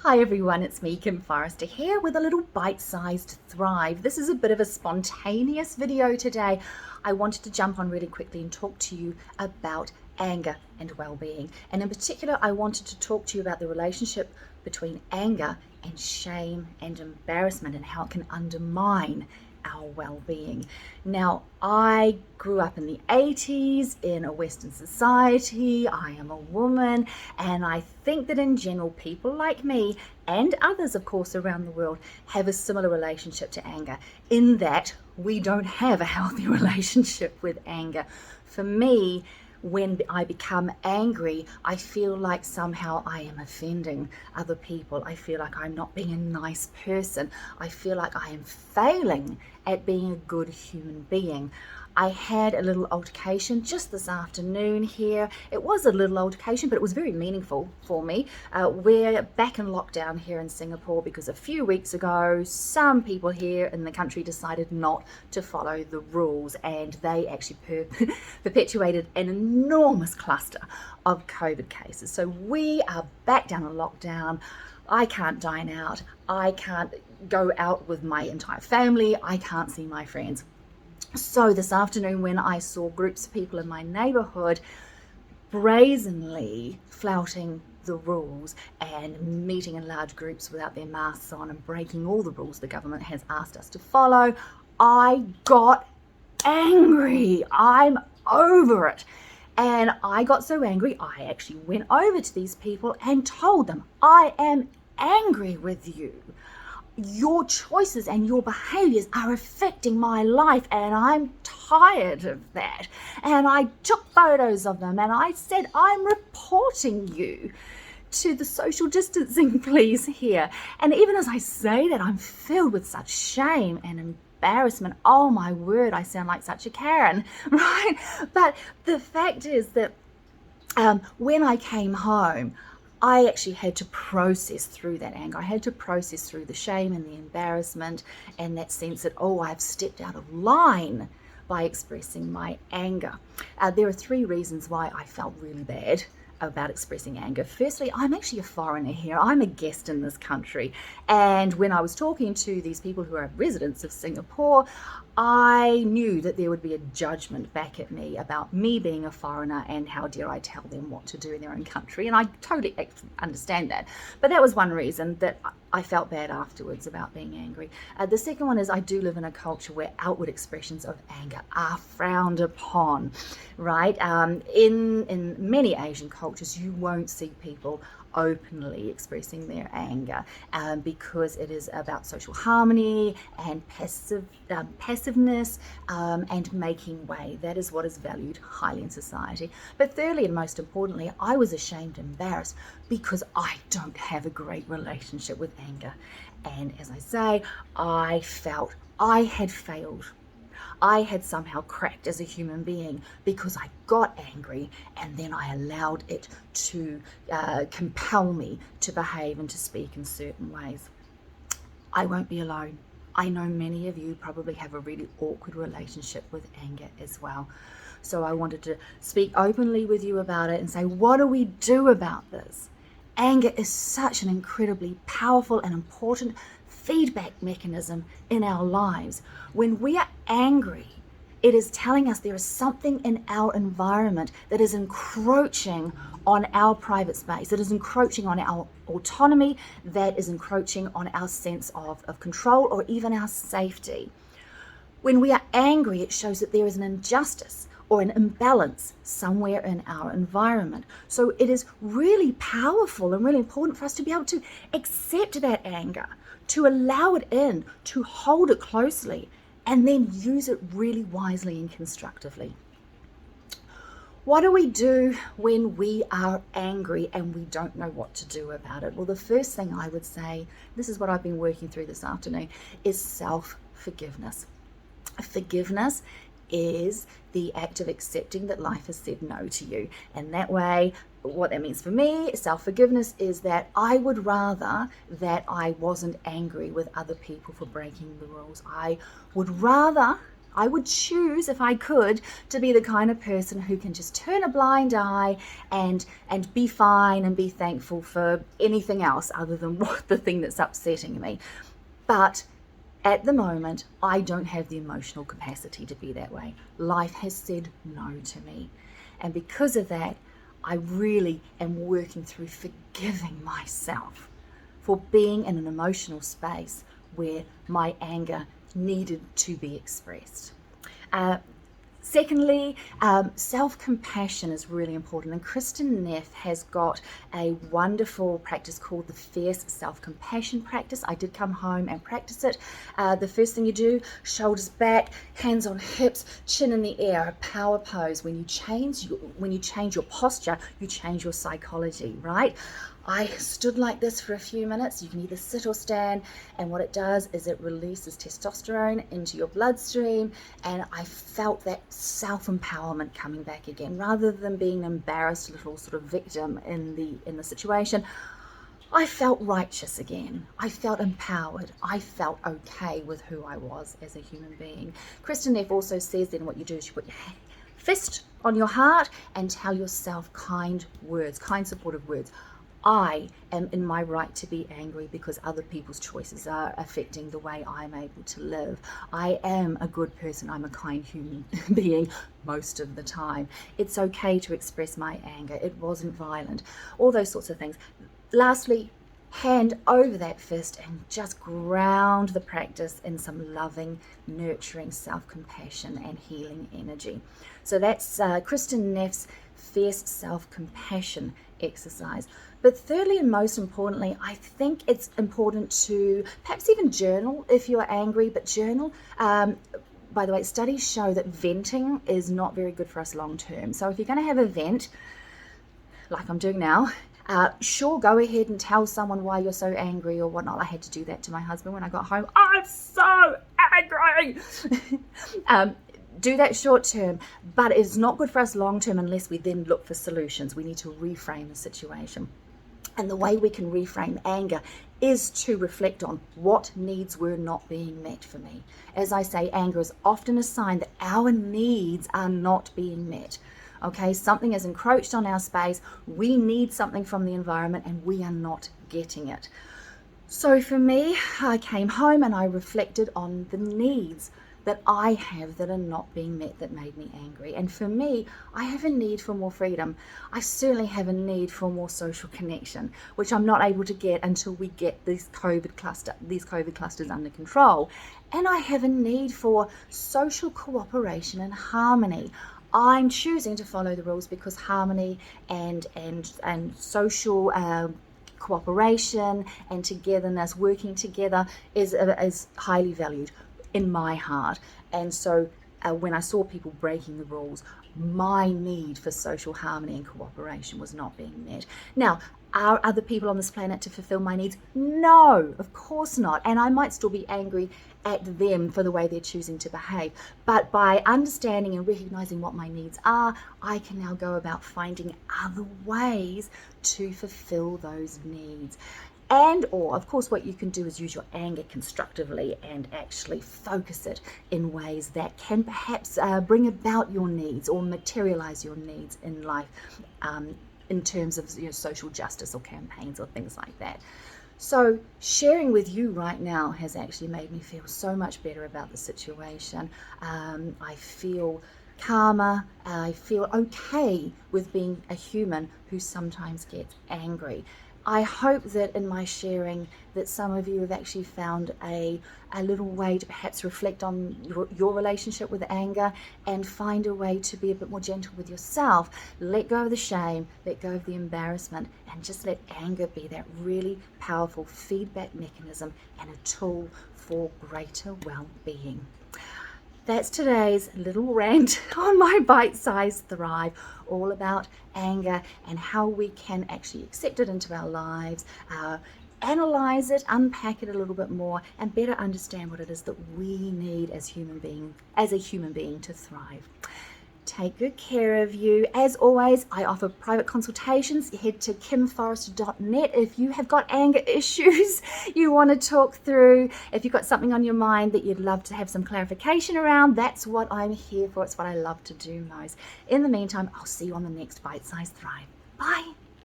Hi everyone, it's me, Kim Forrester here with a little bite-sized thrive. This is a bit of a spontaneous video today. I wanted to jump on really quickly and talk to you about anger and well-being. And in particular, I wanted to talk to you about the relationship between anger and shame and embarrassment and how it can undermine our well-being. Now, I grew up in the 80s in a Western society. I am a woman, and I think that in general, people like me and others, of course, around the world have a similar relationship to anger in that we don't have a healthy relationship with anger. For me, when I become angry, I feel like somehow I am offending other people. I feel like I'm not being a nice person. I feel like I am failing at being a good human being. I had a little altercation just this afternoon here. It was a little altercation, but it was very meaningful for me. We're back in lockdown here in Singapore because a few weeks ago, some people here in the country decided not to follow the rules, and they actually perpetuated an enormous cluster of COVID cases. So we are back down in lockdown. I can't dine out. I can't go out with my entire family. I can't see my friends. So this afternoon, when I saw groups of people in my neighborhood brazenly flouting the rules and meeting in large groups without their masks on and breaking all the rules the government has asked us to follow, I got angry. I'm over it. And I got so angry, I actually went over to these people and told them, I am angry with you. Your choices and your behaviors are affecting my life, and I'm tired of that. And I took photos of them and I said, I'm reporting you to the social distancing police here. And even as I say that, I'm filled with such shame and embarrassment. Oh my word, I sound like such a Karen, right? But the fact is that when I came home, I actually had to process through that anger. I had to process through the shame and the embarrassment and that sense that, oh, I've stepped out of line by expressing my anger. There are three reasons why I felt really bad about expressing anger. Firstly, I'm actually a foreigner here. I'm a guest in this country. And when I was talking to these people who are residents of Singapore, I knew that there would be a judgment back at me about me being a foreigner and how dare I tell them what to do in their own country. And I totally understand that. But that was one reason that I felt bad afterwards about being angry. The second one is I do live in a culture where outward expressions of anger are frowned upon, right? In many Asian cultures, you won't see people openly expressing their anger because it is about social harmony and passiveness and making way. That is what is valued highly in society. But thirdly, and most importantly, I was ashamed and embarrassed because I don't have a great relationship with anger. And as I say, I felt I had failed. I had somehow cracked as a human being because I got angry and then I allowed it to compel me to behave and to speak in certain ways. I won't be alone. I know many of you probably have a really awkward relationship with anger as well. So I wanted to speak openly with you about it and say, what do we do about this? Anger is such an incredibly powerful and important feedback mechanism in our lives. When we are angry, it is telling us there is something in our environment that is encroaching on our private space, that is encroaching on our autonomy, that is encroaching on our sense of control or even our safety. When we are angry, it shows that there is an injustice or an imbalance somewhere in our environment. So it is really powerful and really important for us to be able to accept that anger, to allow it in, to hold it closely, and then use it really wisely and constructively. What do we do when we are angry and we don't know what to do about it? Well, the first thing I would say, this is what I've been working through this afternoon, is self-forgiveness. Forgiveness is the act of accepting that life has said no to you. And that way, what that means for me, self-forgiveness, is that I would rather that I wasn't angry with other people for breaking the rules. I would rather I would choose, if I could, to be the kind of person who can just turn a blind eye and be fine and be thankful for anything else other than what the thing that's upsetting me. But at the moment, I don't have the emotional capacity to be that way. Life has said no to me. And because of that, I really am working through forgiving myself for being in an emotional space where my anger needed to be expressed. Secondly, self-compassion is really important, and Kristen Neff has got a wonderful practice called the Fierce Self-Compassion practice. I did come home and practice it. The first thing you do, shoulders back, hands on hips, chin in the air, a power pose. When you change your posture, you change your psychology, right? I stood like this for a few minutes. You can either sit or stand, and what it does is it releases testosterone into your bloodstream, and I felt that self-empowerment coming back again. Rather than being an embarrassed little sort of victim in the situation, I felt righteous again. I felt empowered. I felt okay with who I was as a human being. Kristen Neff also says then what you do is you put your fist on your heart and tell yourself kind words, kind supportive words. I am in my right to be angry because other people's choices are affecting the way I'm able to live. I am a good person. I'm a kind human being most of the time. It's okay to express my anger. It wasn't violent. All those sorts of things. Lastly, hand over that fist and just ground the practice in some loving, nurturing self-compassion and healing energy. So that's Kristen Neff's Fierce Self-Compassion exercise. But thirdly, and most importantly, I think it's important to perhaps even journal if you're angry, but journal. By the way, studies show that venting is not very good for us long term. So if you're going to have a vent, like I'm doing now, sure, go ahead and tell someone why you're so angry or whatnot. I had to do that to my husband when I got home. I'm so angry. Do that short term, but it's not good for us long term unless we then look for solutions. We need to reframe the situation. And the way we can reframe anger is to reflect on what needs were not being met for me. As I say, anger is often a sign that our needs are not being met. Okay, something has encroached on our space. We need something from the environment and we are not getting it. So for me, I came home and I reflected on the needs that I have that are not being met that made me angry. And for me, I have a need for more freedom. I certainly have a need for more social connection, which I'm not able to get until we get these COVID clusters under control. And I have a need for social cooperation and harmony. I'm choosing to follow the rules because harmony and social cooperation and togetherness, working together, is highly valued in my heart. And so when I saw people breaking the rules, my need for social harmony and cooperation was not being met. Now, are other people on this planet to fulfill my needs? No, of course not. And I might still be angry at them for the way they're choosing to behave. But by understanding and recognizing what my needs are, I can now go about finding other ways to fulfill those needs. And or, of course, what you can do is use your anger constructively and actually focus it in ways that can perhaps bring about your needs or materialize your needs in life in terms of social justice or campaigns or things like that. So sharing with you right now has actually made me feel so much better about the situation. I feel calmer. I feel okay with being a human who sometimes gets angry. I hope that in my sharing that some of you have actually found a little way to perhaps reflect on your relationship with anger and find a way to be a bit more gentle with yourself. Let go of the shame, let go of the embarrassment, and just let anger be that really powerful feedback mechanism and a tool for greater well-being. That's today's little rant on my bite-sized Thrive, all about anger and how we can actually accept it into our lives, analyze it, unpack it a little bit more, and better understand what it is that we need as a human being to thrive. Take good care of you. As always, I offer private consultations. Head to kimforrester.net if you have got anger issues you want to talk through. If you've got something on your mind that you'd love to have some clarification around, that's what I'm here for. It's what I love to do most. In the meantime, I'll see you on the next Bite Size Thrive. Bye.